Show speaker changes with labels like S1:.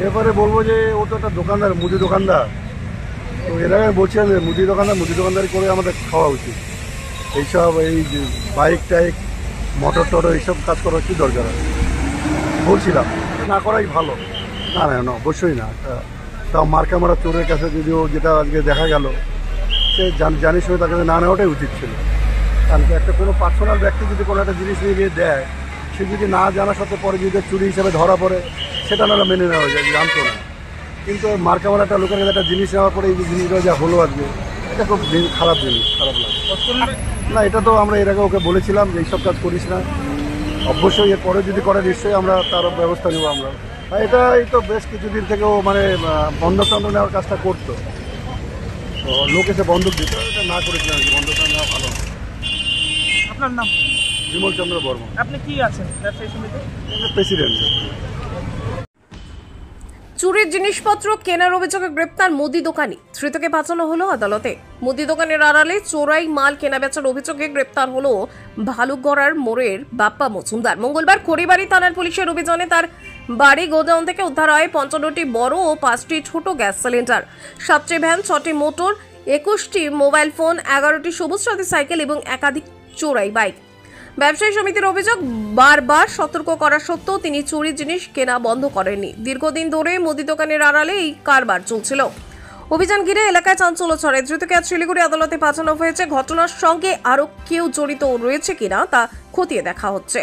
S1: এবারে বলবো যে ও তো একটা দোকানদার, মুদি দোকানদার। তো এর আগে বলছিলাম যে মুদি দোকানদারি করে আমাদের খাওয়া উচিত। এইসব এই যে বাইক টাইক মোটর টোটর এইসব কাজ করার কি দরকার আছে বলছিলাম, না করাই ভালো। না না না, অবশ্যই না। তাও মার্কা মারা চোরের কাছে যদিও যেটা আজকে দেখা গেল, সে জানি শুনে তার কাছে না নেওয়াটাই উচিত ছিল। কারণ একটা কোনো পার্সোনাল ব্যক্তি যদি কোনো একটা জিনিস নিয়ে গিয়ে দেয়, সে যদি না জানা সত্ত্বেও পরে যদি চুরি হিসেবে ধরা পড়ে, সেটা না মেনে নেওয়া যায়, জানতো না। কিন্তু মার্কা মারা একটা লোকের কাছে একটা জিনিস নেওয়ার পরে এই যে জিনিসটা যা হলো আজকে, এটা খুব খারাপ জিনিস, খারাপ লাগে। না, এটা তো আমরা এর আগে ওকে বলেছিলাম যে এইসব কাজ করিস না। অবশ্যই এর পরে যদি করে নিশ্চয়ই আমরা তার ব্যবস্থা নেবো আমরা। এটা এই তো বেশ কিছুদিন থেকে ও মানে বন্ধক নেওয়ার কাজটা করতো। তো লোক এসে বন্ধক দিত, এটা না করেছিলাম। বন্ধক নেওয়া ভালো।
S2: আপনার নাম?
S1: বিমল চন্দ্র বর্মা।
S2: আপনি কি আছেন ব্যবসায়ী সমিতির?
S1: প্রেসিডেন্ট।
S3: চুরির জিনিসপত্র কেনার অভিযোগে গ্রেপ্তার মুদি দোকানি, ধৃতকে পাঠানো হলো আদালতে। মুদি দোকানের আড়ালে চোরাই মাল কেনাবেচার অভিযোগে গ্রেপ্তার হলো ভালুকগড়ার মোড়ের বাপ্পা মজুমদার। মঙ্গলবার খড়িবাড়ি থানার পুলিশের অভিযানে তার বাড়ি গোডাউন থেকে উদ্ধার হয় 55টি বড় ও 5টি ছোট গ্যাস সিলিন্ডার, 7টি ভ্যান, 6টি মোটর, 21টি মোবাইল ফোন, 11টি সবুজ সাথী সাইকেল এবং একাধিক চোরাই বাইক। ব্যবসায়ী সমিতির অভিযোগ, বারবার সতর্ক করা সত্ত্বেও তিনি চুরির জিনিস কেনা বন্ধ করেননি। দীর্ঘদিন ধরে মুদি দোকানের আড়ালে এই কারবার চলছিল। অভিযান ঘিরে এলাকায় চাঞ্চল্য ছড়ায়। ধৃতকে আজ শিলিগুড়ি আদালতে পাঠানো হয়েছে। ঘটনার সঙ্গে আরো কেউ জড়িত রয়েছে কিনা তা খতিয়ে দেখা হচ্ছে।